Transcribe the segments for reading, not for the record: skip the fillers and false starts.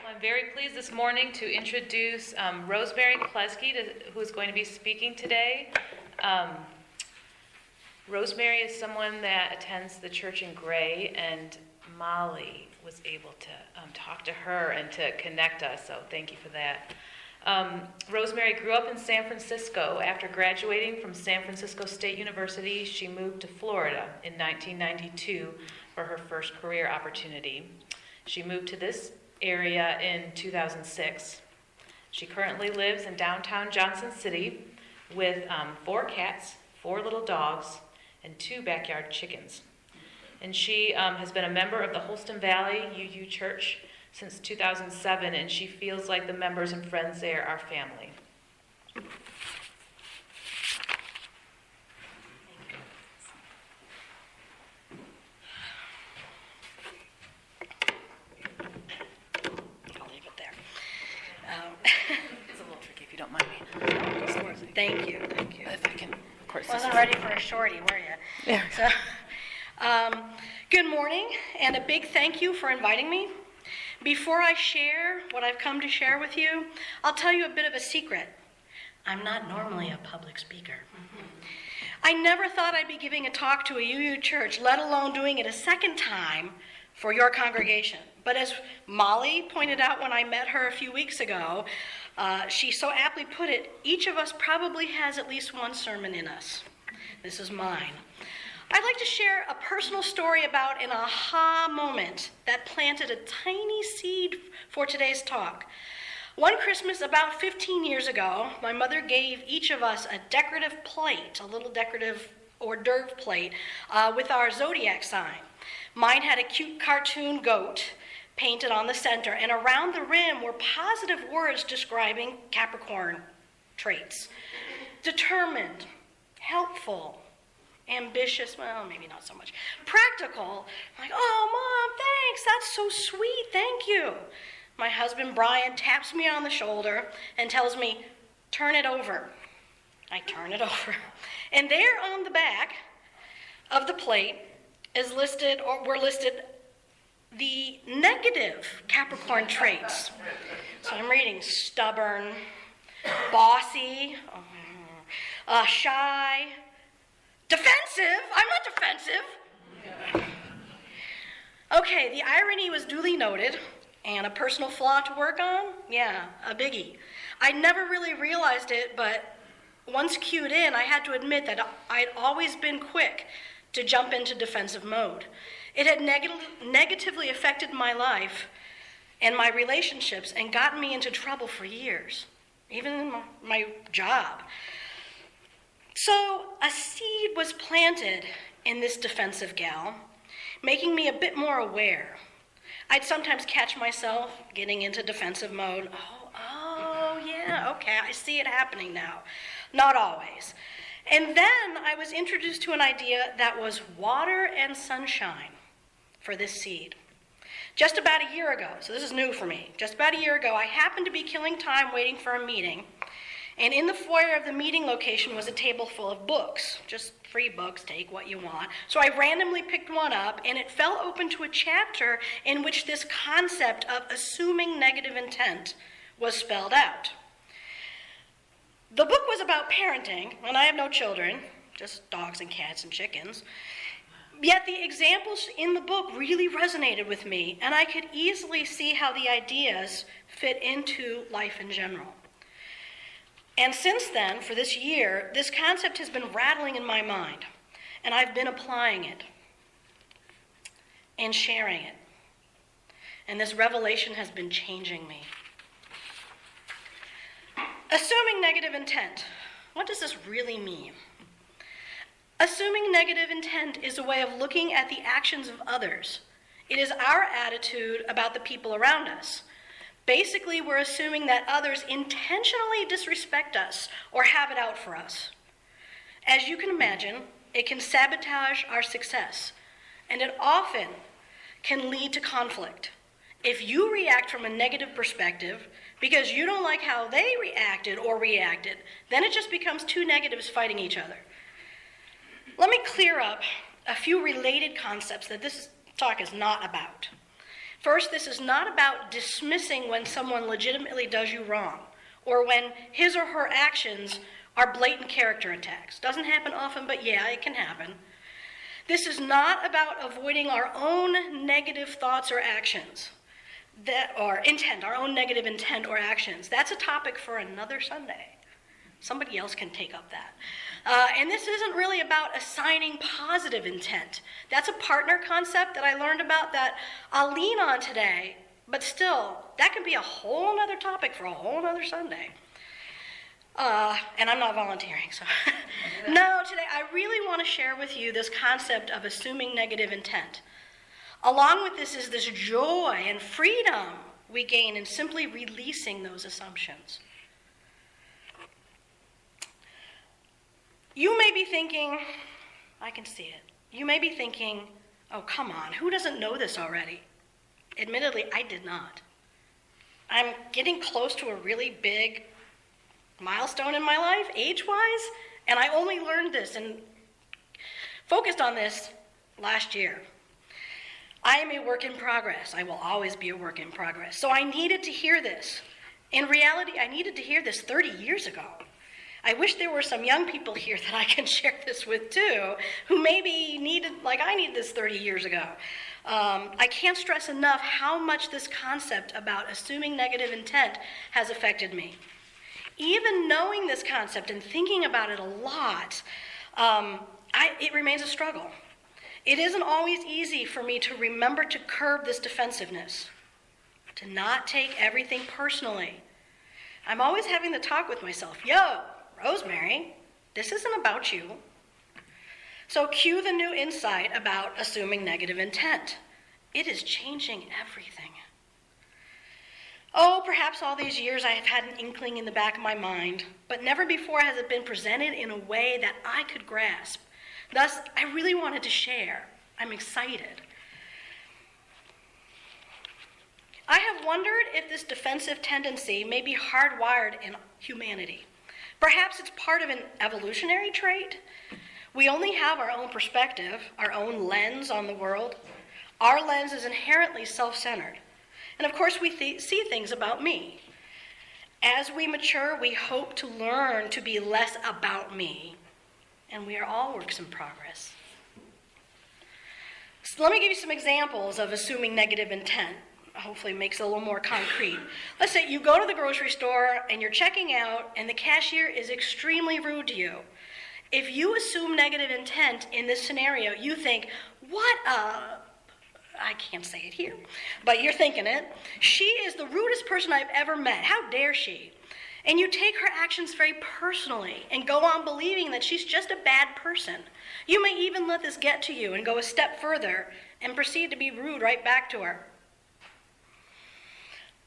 I'm very pleased this morning to introduce Rosemary Kleske, who is going to be speaking today. Rosemary is someone that attends the church in Gray, and Molly was able to talk to her and to connect us, so thank you for that. Rosemary grew up in San Francisco. After graduating from San Francisco State University, she moved to Florida in 1992 for her first career opportunity. She moved to this area in 2006. She currently lives in downtown Johnson City with 4 cats, 4 little dogs, and 2 backyard chickens. And she has been a member of the Holston Valley UU Church since 2007, and she feels like the members and friends there are family. It's a little tricky if you don't mind me. Thank you. If I can, of course. Wasn't ready for a shorty, were you? Yeah. So, good morning, and a big thank you for inviting me. Before I share what I've come to share with you, I'll tell you a bit of a secret. I'm not normally a public speaker. I never thought I'd be giving a talk to a UU church, let alone doing it a second time for your congregation. But as Molly pointed out when I met her a few weeks ago, she so aptly put it, each of us probably has at least one sermon in us. This is mine. I'd like to share a personal story about an aha moment that planted a tiny seed for today's talk. One Christmas about 15 years ago, my mother gave each of us a decorative plate, a little decorative hors d'oeuvre plate, with our zodiac sign. Mine had a cute cartoon goat painted on the center, and around the rim were positive words describing Capricorn traits. Determined, helpful, ambitious, well, maybe not so much. Practical, like, oh, Mom, thanks, that's so sweet, thank you. My husband, Brian, taps me on the shoulder and tells me, turn it over. I turn it over. And there on the back of the plate were listed the negative Capricorn traits. So I'm reading stubborn, bossy, shy, defensive. I'm not defensive. Okay, the irony was duly noted, and a personal flaw to work on? Yeah, a biggie. I never really realized it, but once cued in, I had to admit that I'd always been quick to jump into defensive mode. It had negatively affected my life and my relationships and gotten me into trouble for years, even in my job. So a seed was planted in this defensive gal, making me a bit more aware. I'd sometimes catch myself getting into defensive mode. Oh, yeah, okay, I see it happening now. Not always. And then I was introduced to an idea that was water and sunshine for this seed. Just about a year ago, so this is new for me, just about a year ago, I happened to be killing time waiting for a meeting, and in the foyer of the meeting location was a table full of books, just free books, take what you want. So I randomly picked one up, and it fell open to a chapter in which this concept of assuming negative intent was spelled out. The book was about parenting, and I have no children, just dogs and cats and chickens. Yet the examples in the book really resonated with me, and I could easily see how the ideas fit into life in general. And since then, for this year, this concept has been rattling in my mind, and I've been applying it and sharing it. And this revelation has been changing me. Assuming negative intent. What does this really mean? Assuming negative intent is a way of looking at the actions of others. It is our attitude about the people around us. Basically, we're assuming that others intentionally disrespect us or have it out for us. As you can imagine, it can sabotage our success, and it often can lead to conflict. If you react from a negative perspective because you don't like how they reacted, then it just becomes 2 negatives fighting each other. Let me clear up a few related concepts that this talk is not about. First, this is not about dismissing when someone legitimately does you wrong, or when his or her actions are blatant character attacks. Doesn't happen often, but yeah, it can happen. This is not about avoiding our own negative thoughts or actions, or intent, our own negative intent or actions. That's a topic for another Sunday. Somebody else can take up that. And this isn't really about assigning positive intent. That's a partner concept that I learned about that I'll lean on today, but still, that could be a whole other topic for a whole other Sunday. And I'm not volunteering, so. No, today I really want to share with you this concept of assuming negative intent. Along with this is this joy and freedom we gain in simply releasing those assumptions. You may be thinking, I can see it. You may be thinking, oh, come on, who doesn't know this already? Admittedly, I did not. I'm getting close to a really big milestone in my life, age-wise, and I only learned this and focused on this last year. I am a work in progress. I will always be a work in progress. So I needed to hear this. In reality, I needed to hear this 30 years ago. I wish there were some young people here that I can share this with too, who maybe needed, like I needed this 30 years ago. I can't stress enough how much this concept about assuming negative intent has affected me. Even knowing this concept and thinking about it a lot, it remains a struggle. It isn't always easy for me to remember to curb this defensiveness, to not take everything personally. I'm always having the talk with myself, yo, Rosemary, this isn't about you. So cue the new insight about assuming negative intent. It is changing everything. Oh, perhaps all these years I have had an inkling in the back of my mind, but never before has it been presented in a way that I could grasp. Thus, I really wanted to share. I'm excited. I have wondered if this defensive tendency may be hardwired in humanity. Perhaps it's part of an evolutionary trait. We only have our own perspective, our own lens on the world. Our lens is inherently self-centered. And of course, we see things about me. As we mature, we hope to learn to be less about me. And we are all works in progress. So let me give you some examples of assuming negative intent. Hopefully it makes it a little more concrete. Let's say you go to the grocery store and you're checking out and the cashier is extremely rude to you. If you assume negative intent in this scenario, you think, I can't say it here, but you're thinking it. She is the rudest person I've ever met. How dare she? And you take her actions very personally and go on believing that she's just a bad person. You may even let this get to you and go a step further and proceed to be rude right back to her.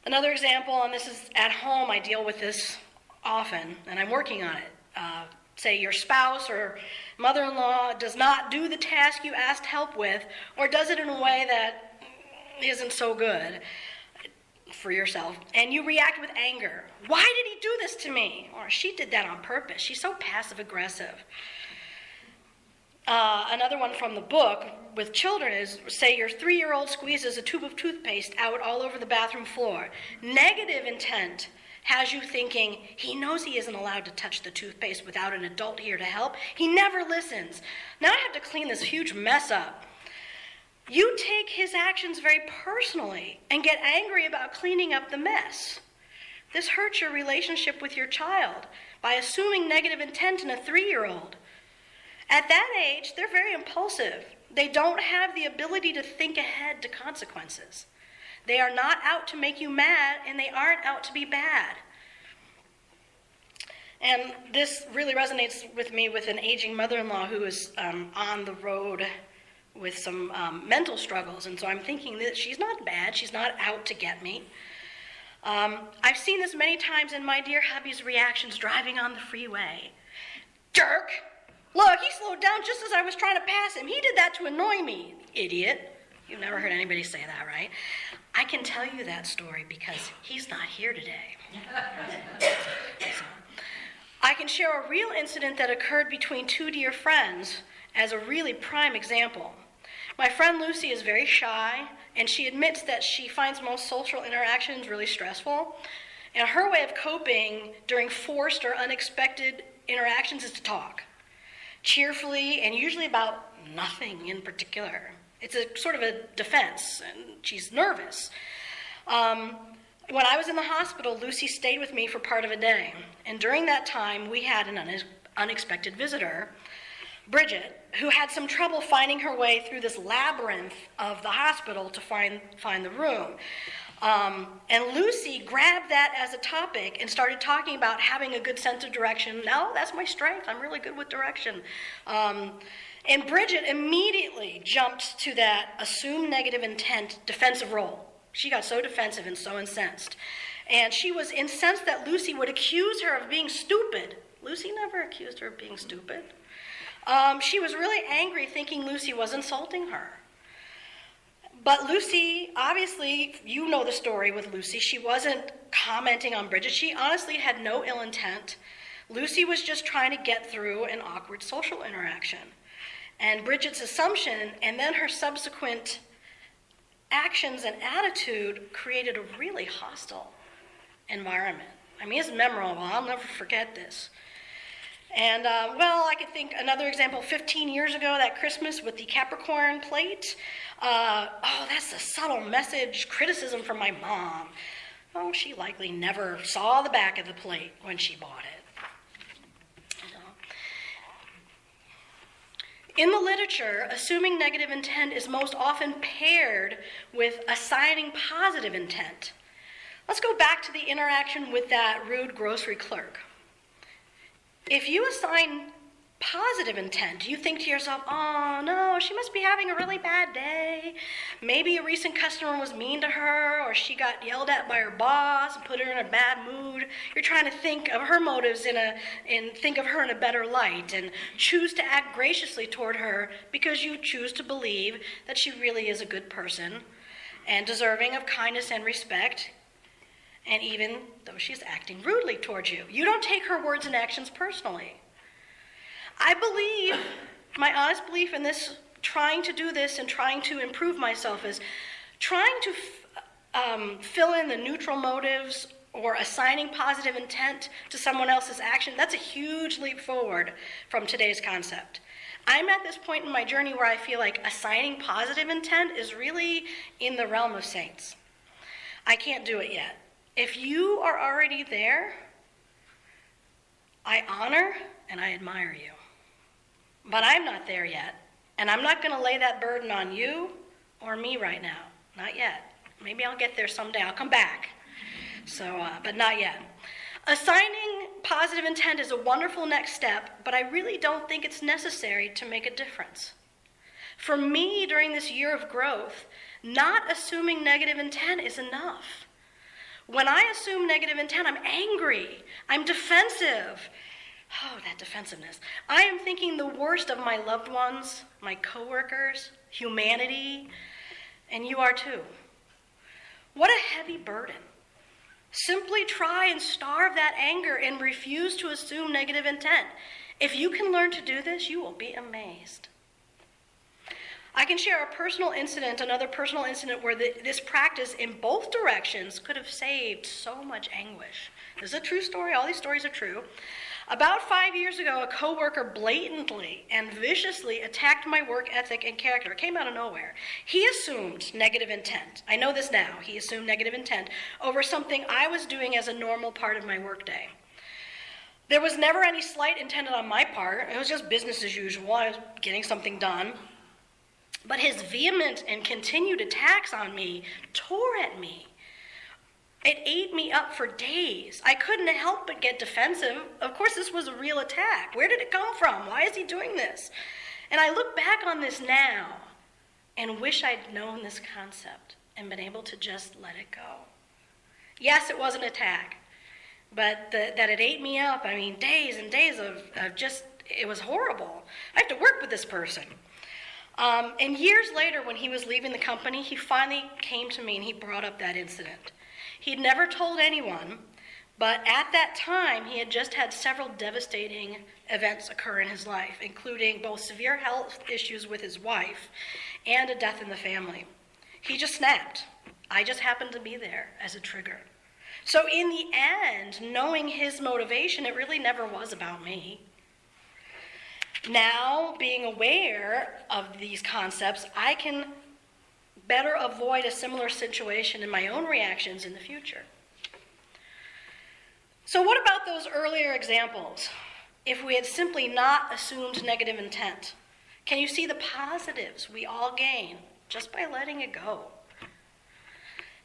Another example, and this is at home, I deal with this often, and I'm working on it. Say your spouse or mother-in-law does not do the task you asked help with, or does it in a way that isn't so good for yourself, and you react with anger. Why did he do this to me? Or she did that on purpose. She's so passive-aggressive. Another one from the book with children is, say your 3-year-old squeezes a tube of toothpaste out all over the bathroom floor. Negative intent has you thinking, he knows he isn't allowed to touch the toothpaste without an adult here to help. He never listens. Now I have to clean this huge mess up. You take his actions very personally and get angry about cleaning up the mess. This hurts your relationship with your child by assuming negative intent in a 3-year-old. At that age, they're very impulsive. They don't have the ability to think ahead to consequences. They are not out to make you mad, and they aren't out to be bad. And this really resonates with me with an aging mother-in-law who is on the road with some mental struggles. And so I'm thinking that she's not bad. She's not out to get me. I've seen this many times in my dear hubby's reactions driving on the freeway. Jerk! Look, he slowed down just as I was trying to pass him. He did that to annoy me. Idiot. You've never heard anybody say that, right? I can tell you that story because he's not here today. So, I can share a real incident that occurred between 2 dear friends as a really prime example. My friend Lucy is very shy, and she admits that she finds most social interactions really stressful. And her way of coping during forced or unexpected interactions is to talk, cheerfully and usually about nothing in particular. It's a sort of a defense, and she's nervous. When I was in the hospital, Lucy stayed with me for part of a day. And during that time, we had an unexpected visitor, Bridget, who had some trouble finding her way through this labyrinth of the hospital to find the room. And Lucy grabbed that as a topic and started talking about having a good sense of direction. No, that's my strength. I'm really good with direction. And Bridget immediately jumped to that assumed negative intent defensive role. She got so defensive and so incensed. And she was incensed that Lucy would accuse her of being stupid. Lucy never accused her of being stupid. She was really angry, thinking Lucy was insulting her. But Lucy, obviously, you know the story with Lucy. She wasn't commenting on Bridget. She honestly had no ill intent. Lucy was just trying to get through an awkward social interaction. And Bridget's assumption and then her subsequent actions and attitude created a really hostile environment. I mean, it's memorable. I'll never forget this. And, I could think another example, 15 years ago, that Christmas with the Capricorn plate. That's a subtle message, criticism from my mom. Oh, she likely never saw the back of the plate when she bought it. In the literature, assuming negative intent is most often paired with assigning positive intent. Let's go back to the interaction with that rude grocery clerk. If you assign positive intent, you think to yourself, oh no, she must be having a really bad day. Maybe a recent customer was mean to her, or she got yelled at by her boss and put her in a bad mood. You're trying to think of her motives and think of her in a better light and choose to act graciously toward her because you choose to believe that she really is a good person and deserving of kindness and respect. And even though she's acting rudely towards you, you don't take her words and actions personally. I believe, my honest belief in this, trying to do this and trying to improve myself is trying to fill in the neutral motives or assigning positive intent to someone else's action. That's a huge leap forward from today's concept. I'm at this point in my journey where I feel like assigning positive intent is really in the realm of saints. I can't do it yet. If you are already there, I honor and I admire you. But I'm not there yet, and I'm not going to lay that burden on you or me right now. Not yet. Maybe I'll get there someday. I'll come back. But not yet. Assigning positive intent is a wonderful next step, but I really don't think it's necessary to make a difference. For me, during this year of growth, not assuming negative intent is enough. When I assume negative intent, I'm angry. I'm defensive. Oh, that defensiveness. I am thinking the worst of my loved ones, my coworkers, humanity, and you are too. What a heavy burden. Simply try and starve that anger and refuse to assume negative intent. If you can learn to do this, you will be amazed. I can share another personal incident where this practice in both directions could have saved so much anguish. This is a true story. All these stories are true. About 5 years ago, a coworker blatantly and viciously attacked my work ethic and character. It came out of nowhere. He assumed negative intent. I know this now. He assumed negative intent over something I was doing as a normal part of my workday. There was never any slight intended on my part. It was just business as usual. I was getting something done. But his vehement and continued attacks on me tore at me. It ate me up for days. I couldn't help but get defensive. Of course, this was a real attack. Where did it come from? Why is he doing this? And I look back on this now and wish I'd known this concept and been able to just let it go. Yes, it was an attack, but that it ate me up, days and days of just, it was horrible. I have to work with this person. And years later, when he was leaving the company, he finally came to me and he brought up that incident. He'd never told anyone, but at that time, he had just had several devastating events occur in his life, including both severe health issues with his wife and a death in the family. He just snapped. I just happened to be there as a trigger. So in the end, knowing his motivation, it really never was about me. Now, being aware of these concepts, I can better avoid a similar situation in my own reactions in the future. So what about those earlier examples? If we had simply not assumed negative intent, can you see the positives we all gain just by letting it go?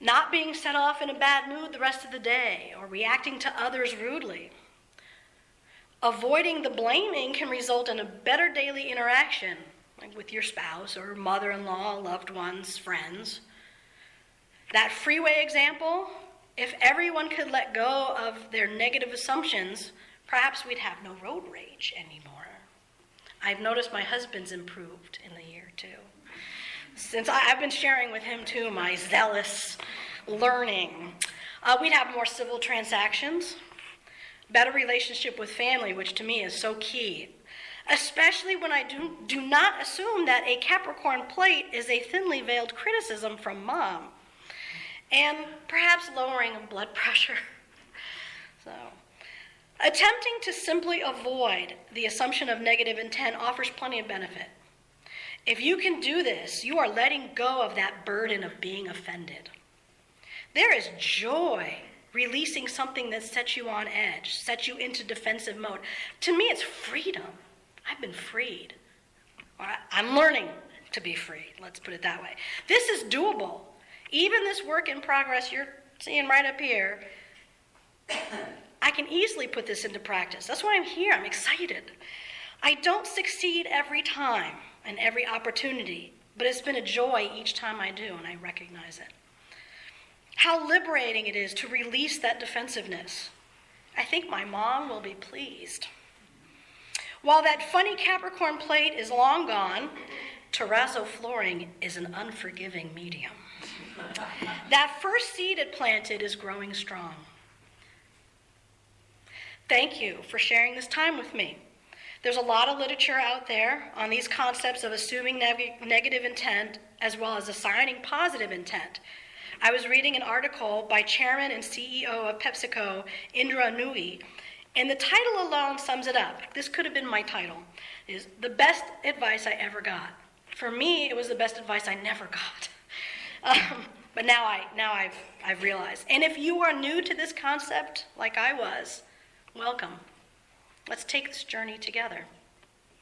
Not being set off in a bad mood the rest of the day or reacting to others rudely. Avoiding the blaming can result in a better daily interaction, like with your spouse or mother-in-law, loved ones, friends. That freeway example, if everyone could let go of their negative assumptions, perhaps we'd have no road rage anymore. I've noticed my husband's improved in the year too. Since I've been sharing with him too my zealous learning. We'd have more civil transactions, better relationship with family, which to me is so key. Especially when I do not assume that a Capricorn plate is a thinly veiled criticism from mom. And perhaps lowering of blood pressure. So, attempting to simply avoid the assumption of negative intent offers plenty of benefit. If you can do this, you are letting go of that burden of being offended. There is joy releasing something that sets you on edge, sets you into defensive mode. To me, it's freedom. I've been freed. Or I'm learning to be freed, let's put it that way. This is doable. Even this work in progress you're seeing right up here, I can easily put this into practice. That's why I'm here. I'm excited. I don't succeed every time and every opportunity, but it's been a joy each time I do, and I recognize it. How liberating it is to release that defensiveness. I think my mom will be pleased. While that funny Capricorn plate is long gone, terrazzo flooring is an unforgiving medium. That first seed it planted is growing strong. Thank you for sharing this time with me. There's a lot of literature out there on these concepts of assuming negative intent as well as assigning positive intent. I was reading an article by Chairman and CEO of PepsiCo, Indra Nooyi, and the title alone sums it up. This could have been my title, is the best advice I ever got. For me, it was the best advice I never got. But now I've realized. And if you are new to this concept, like I was, welcome. Let's take this journey together.